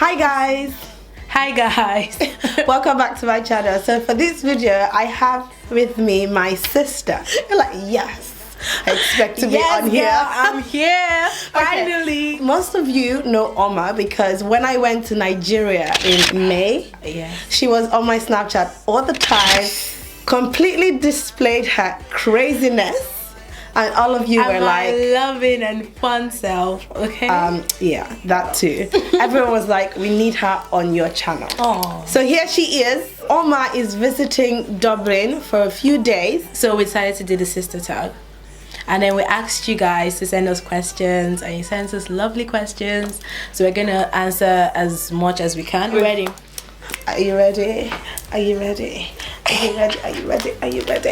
Hi guys. Hi guys. Welcome back to my channel. So for this video, I have with me my sister. You're like, yes, I expect to be on here. Girl, I'm here. Finally. Okay. Most of you know Oma because when I went to Nigeria in May, she was on my Snapchat all the time, completely displayed her craziness. And all of you were like, loving and fun self, okay? Yeah, that too. Everyone was like, we need her on your channel. Aww. So here she is. Oma is visiting Dublin for a few days. So we decided to do the sister tag. And then we asked you guys to send us questions, and you sent us lovely questions. So we're gonna answer as much as we can. We're ready. Are you ready? Are you ready? Are you ready? Are you ready? Are you ready?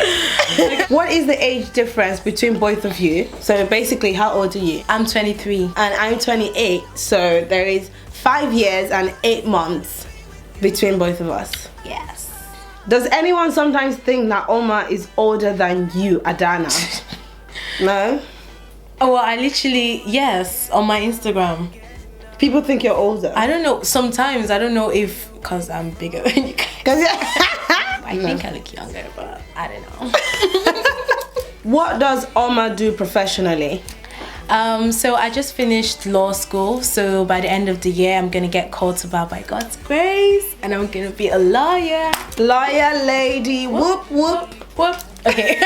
What is the age difference between both of you? So basically, how old are you? I'm 23. And I'm 28. So there is 5 years and 8 months between both of us. Yes. Does anyone sometimes think that Oma is older than you, Adanna? No? Oh, well, I literally, yes, on my Instagram. People think you're older. I don't know. Sometimes I don't know if because I'm bigger than you guys. I think I look younger, but I don't know. What does Oma do professionally? So I just finished law school. So by the end of the year, I'm gonna get called to bar by God's grace, and I'm gonna be a lawyer. Lawyer lady. Whoop whoop whoop. Okay.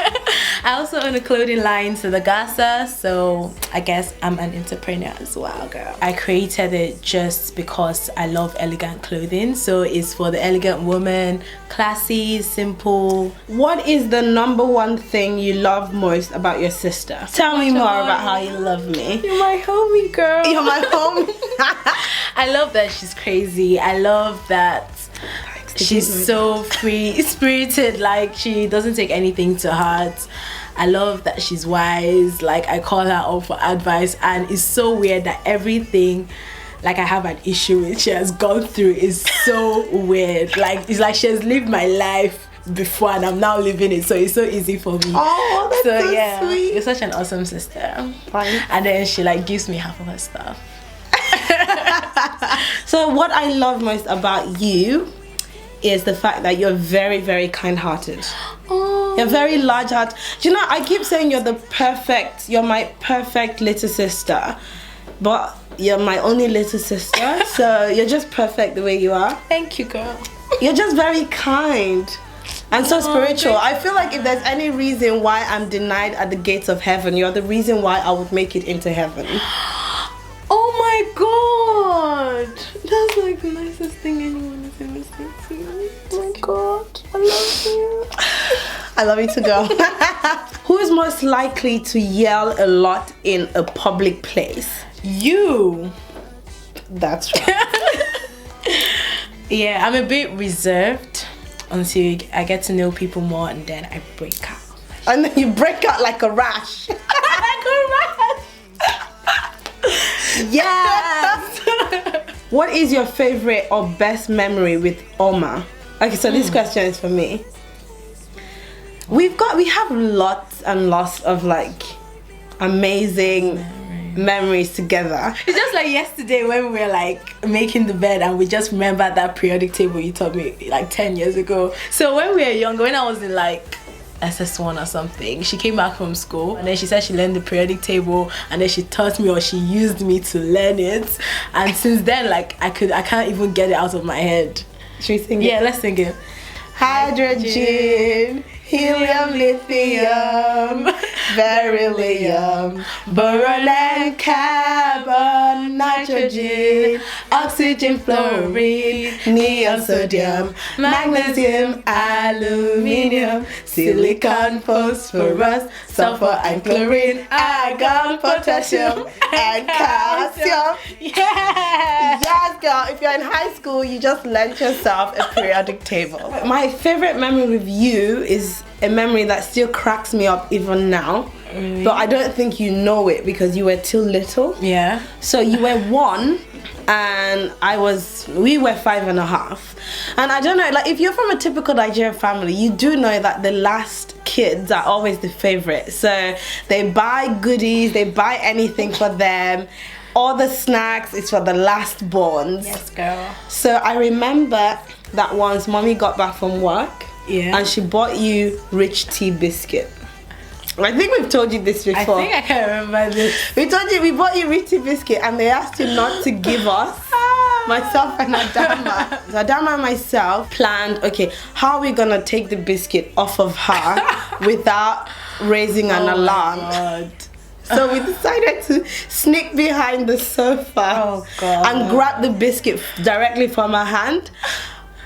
I also own a clothing line to the Gaza, so I guess I'm an entrepreneur as well, girl. I created it just because I love elegant clothing, so it's for the elegant woman, classy, simple. What is the #1 thing you love most about your sister? Tell me more about how you love me. You're my homie, girl. You're my homie. I love that she's crazy. I love that she's so free spirited, like she doesn't take anything to heart. I love that she's wise. Like I call her up for advice, and it's so weird that everything like I have an issue with she has gone through is so weird. Like it's like she has lived my life before and I'm now living it, so it's so easy for me. Oh, that's so yeah, sweet. You're such an awesome sister. Fine. And then she like gives me half of her stuff. So what I love most about you is the fact that you're very, very kind-hearted. Oh. You're very large-hearted. Do you know, I keep saying you're my perfect little sister, but you're my only little sister, so you're just perfect the way you are. Thank you, girl. You're just very kind and so spiritual. I feel like if there's any reason why I'm denied at the gates of heaven, you're the reason why I would make it into heaven. Oh my god! That's like the nicest thing anyone has ever said to me. Oh my god, I love you. I love you too, girl. Who is most likely to yell a lot in a public place? You. That's right. Yeah, I'm a bit reserved until I get to know people more, and then I break out. And then you break out like a rash. Like a rash. Yes. What is your favorite or best memory with Oma? Okay, so this question is for me. We have lots and lots of like amazing memories together. It's just like yesterday when we were like making the bed and we just remembered that periodic table you taught me like 10 years ago. So when we were younger, when I was in like SS1 or something, she came back from school and then she said she learned the periodic table, and then she taught me, or she used me to learn it, and since then like I can't even get it out of my head. Should we sing it? Yeah, let's sing it. Hydrogen, helium, lithium, beryllium, boron and carbon, nitrogen, oxygen, fluorine, neon, sodium, magnesium, aluminium, silicon, phosphorus, sulfur and chlorine, argon, potassium, and calcium. Yeah. Yes, girl. If you're in high school, you just learnt yourself a periodic table. My favorite memory with you is a memory that still cracks me up even now. But I don't think you know it because you were too little. Yeah. So you were 1 and we were 5.5. And I don't know, like if you're from a typical Nigerian family, you do know that the last kids are always the favorite. So they buy goodies, they buy anything for them. all the snacks is for the last borns. Yes, girl. So I remember that once mommy got back from work, and she bought you rich tea biscuit. I think we've told you this before. I think I can remember this. We told you we bought you rich tea biscuit, and they asked you not to give us. Myself and Adanna. So Adanna and myself planned, okay, how are we gonna take the biscuit off of her without raising an alarm? My God. So we decided to sneak behind the sofa and grab the biscuit directly from her hand.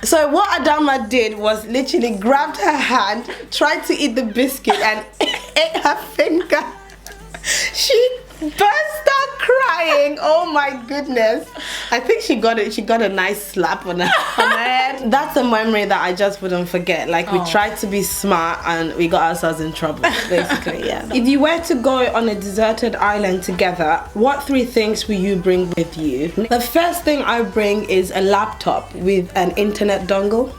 So what Adanna did was literally grabbed her hand, tried to eat the biscuit, and ate her finger. She burst out crying. Oh my goodness. I think she got a nice slap on her head. That's a memory that I just wouldn't forget. Like, we tried to be smart and we got ourselves in trouble, basically. Yeah. If you were to go on a deserted island together, what 3 things will you bring with you? The first thing I bring is a laptop with an internet dongle,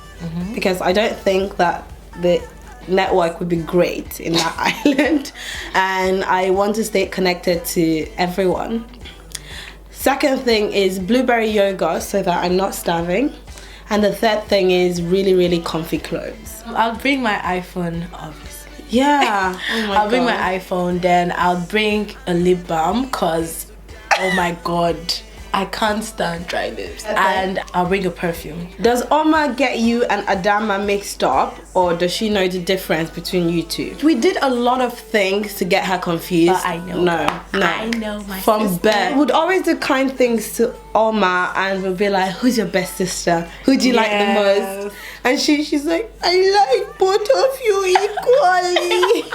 because I don't think that the network would be great in that island, and I want to stay connected to everyone. Second thing is blueberry yogurt so that I'm not starving, and the third thing is really, really comfy clothes. I'll bring my iPhone, obviously. Yeah. I'll bring my iPhone, then I'll bring a lip balm, cause oh my God, I can't stand dry lips. And I'll bring a perfume. Does Oma get you and Adanna mixed up, or does she know the difference between you two? We did a lot of things to get her confused. But I know. No. I know my From sister. birth. We'd always do kind things to Oma, and we'd be like, who's your best sister? Who do you like the most? And she's like, I like both of you equally.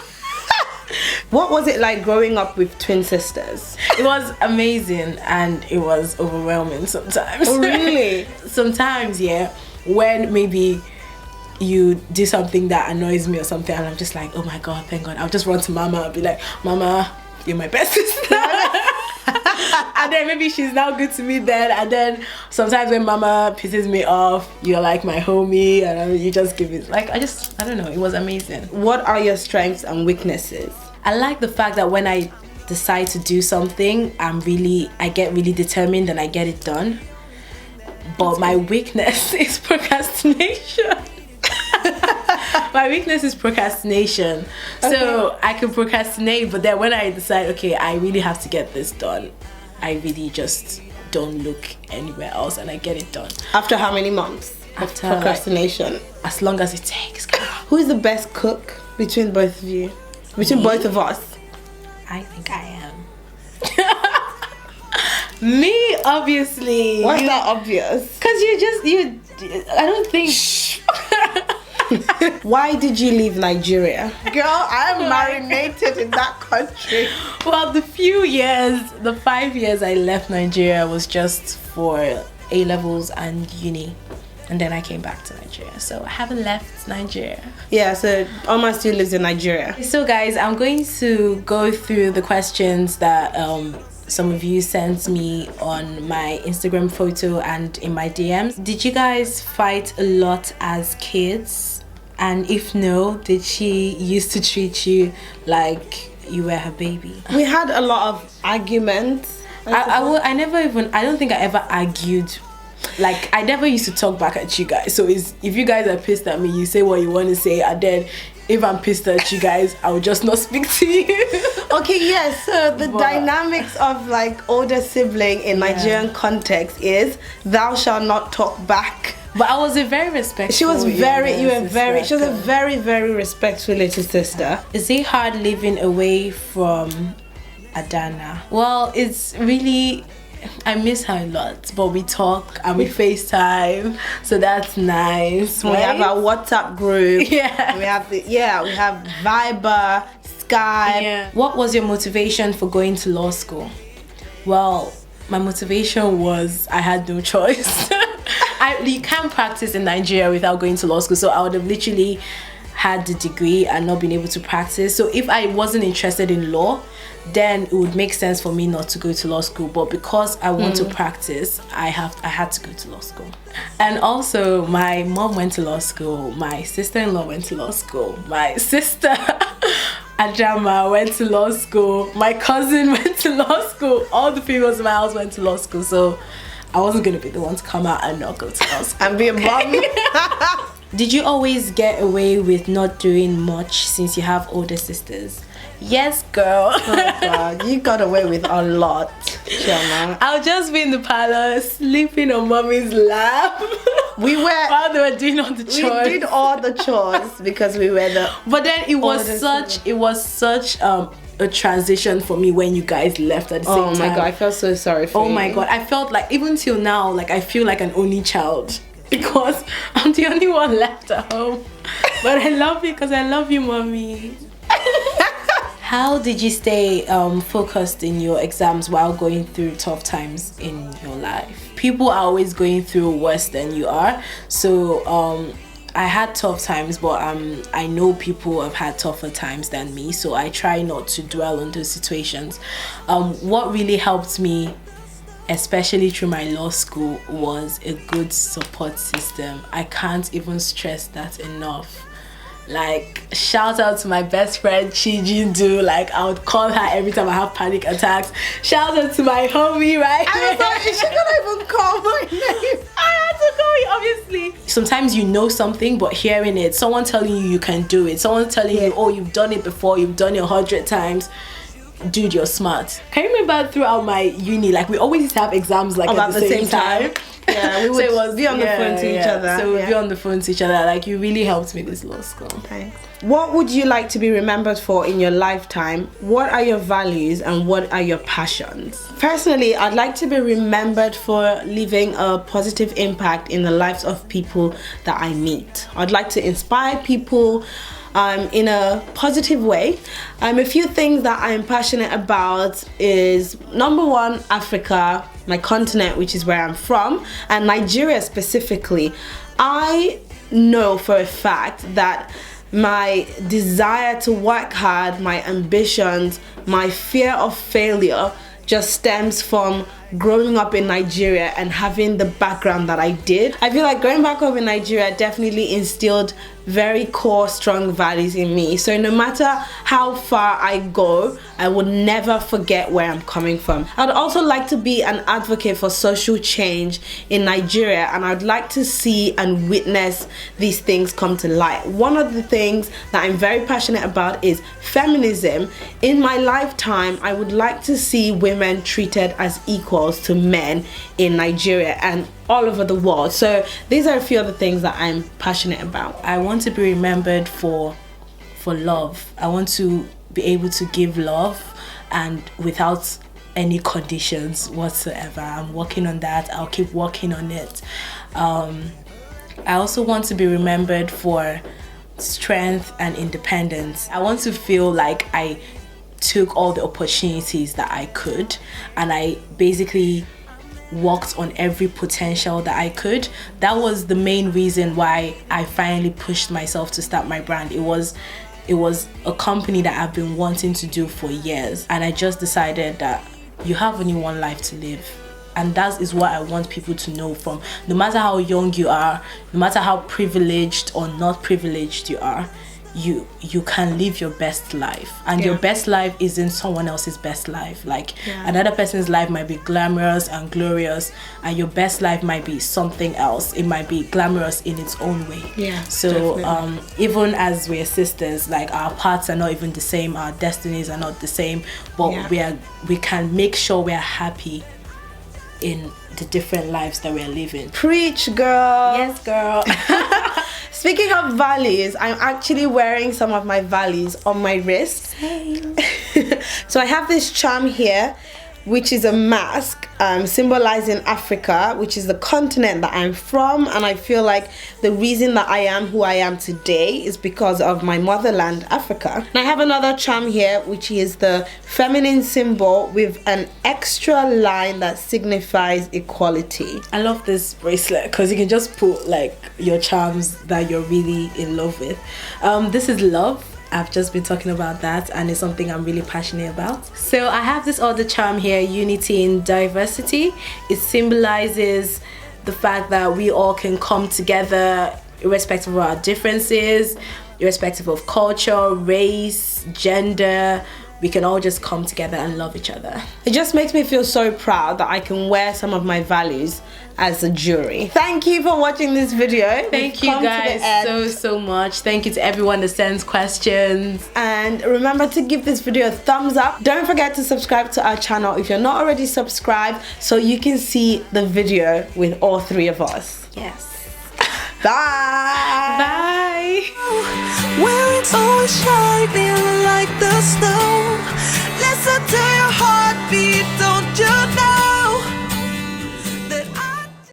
What was it like growing up with twin sisters? It was amazing, and it was overwhelming sometimes. Oh, really? Sometimes, yeah, when maybe you do something that annoys me or something, and I'm just like, oh my God, thank God. I'll just run to Mama and be like, Mama, you're my best sister. And then maybe she's now good to me then. And then sometimes when Mama pisses me off, you're like my homie, and you just give it, like, I don't know, it was amazing. What are your strengths and weaknesses? I like the fact that when I decide to do something, I get really determined and I get it done. But my weakness is procrastination. My weakness is procrastination. Okay. So I can procrastinate, but then when I decide, okay, I really have to get this done, I really just don't look anywhere else and I get it done. After how many months of procrastination? Like, as long as it takes. Who is the best cook between both of you? Between both of us? I think I am. Me, obviously. Why is that obvious? Because I don't think. Why did you leave Nigeria? Girl, I am marinated in that country. Well, the 5 years I left Nigeria was just for A-levels and uni. And then I came back to Nigeria. So I haven't left Nigeria. Yeah, so Oma still lives in Nigeria. So guys, I'm going to go through the questions that some of you sent me on my Instagram photo and in my DMs. Did you guys fight a lot as kids? And if no, did she used to treat you like you were her baby? We had a lot of arguments. I don't think I ever argued. Like, I never used to talk back at you guys. So if you guys are pissed at me, you say what you want to say, and then if I'm pissed at you guys, I will just not speak to you. Okay, yes. So the dynamics of like older sibling in Nigerian context is thou shalt not talk back. But I was a very respectful. She was a very, very respectful little sister. Is it hard living away from Adanna? Well, it's really, I miss her a lot, but we talk and we FaceTime, so that's nice. We have our WhatsApp group. Yeah. We have Viber, Skype. Yeah. What was your motivation for going to law school? Well, my motivation was I had no choice. You can't practice in Nigeria without going to law school, so I would have literally had the degree and not been able to practice. So if I wasn't interested in law, then it would make sense for me not to go to law school. But because I want to practice, I had to go to law school. And also, my mom went to law school, my sister-in-law went to law school, my sister Ajama went to law school. My cousin went to law school. All the females in my house went to law school. So I wasn't going to be the one to come out and not go to law school. And be a mom. Did you always get away with not doing much since you have older sisters? Yes, girl. Oh God, you got away with a lot, Chioma. I'll just be in the parlor sleeping on mommy's lap. We were while they were doing all the chores. We did all the chores because we were the. But then it was such a transition for me when you guys left at the same time. Oh my God, I felt so sorry for you. Oh my God, I felt like even till now, like I feel like an only child because I'm the only one left at home. But I love you because I love you, mommy. How did you stay focused in your exams while going through tough times in your life? People are always going through worse than you are. So I had tough times, but I know people have had tougher times than me. So I try not to dwell on those situations. What really helped me, especially through my law school, was a good support system. I can't even stress that enough. Like, shout out to my best friend Chijindu. Like, I would call her every time I have panic attacks. Shout out to my homie right I was like, she couldn't even call my name. I had to call you, obviously. Sometimes you know something, but hearing it, someone telling you can do it, someone telling you, oh, you've done it before, you've done it 100 times. Dude, you're smart. Can you remember throughout my uni, like we always used to have exams like about at the same time. Yeah, we would be on the phone to each other. So we'd be on the phone to each other. Like, you really helped me this law school. Thanks. What would you like to be remembered for in your lifetime? What are your values and what are your passions? Personally, I'd like to be remembered for leaving a positive impact in the lives of people that I meet. I'd like to inspire people in a positive way. A few things that I'm passionate about is, number one, Africa, my continent, which is where I'm from, and Nigeria specifically. I know for a fact that my desire to work hard, my ambitions, my fear of failure just stems from growing up in Nigeria and having the background that I did. I feel like growing back home in Nigeria definitely instilled very core, strong values in me. So no matter how far I go, I would never forget where I'm coming from. I'd also like to be an advocate for social change in Nigeria, and I'd like to see and witness these things come to light. One of the things that I'm very passionate about is feminism. In my lifetime, I would like to see women treated as equals to men in Nigeria and all over the world. So these are a few of the things that I'm passionate about. I want to be remembered for love. I want to be able to give love and without any conditions whatsoever. I'm working on that. I'll keep working on it. I also want to be remembered for strength and independence. I want to feel like I took all the opportunities that I could, and I basically worked on every potential that I could. That was the main reason why I finally pushed myself to start my brand. It was a company that I've been wanting to do for years, and I just decided that you have only one life to live. And that is what I want people to know, from no matter how young you are, no matter how privileged or not privileged you are, you can live your best life, and your best life isn't someone else's best life. Like another person's life might be glamorous and glorious, and your best life might be something else. It might be glamorous in its own way. So even as we're sisters, like our paths are not even the same, our destinies are not the same, but we can make sure we're happy in the different lives that we're living. Preach, girl. Yes, girl. Speaking of values, I'm actually wearing some of my values on my wrist. Same. So I have this charm here, which is a mask symbolizing Africa, which is the continent that I'm from, and I feel like the reason that I am who I am today is because of my motherland, Africa. And I have another charm here, which is the feminine symbol with an extra line that signifies equality. I love this bracelet because you can just put like your charms that you're really in love with. This is love. I've just been talking about that, and it's something I'm really passionate about. So I have this other charm here, unity in diversity. It symbolizes the fact that we all can come together irrespective of our differences, irrespective of culture, race, gender. We can all just come together and love each other. It just makes me feel so proud that I can wear some of my values as a jury. Thank you for watching this video. Thank you guys so much. Thank you to everyone that sends questions. And remember to give this video a thumbs up. Don't forget to subscribe to our channel if you're not already subscribed, so you can see the video with all three of us. Yes. Bye. Bye. Where it's always shining like the stars.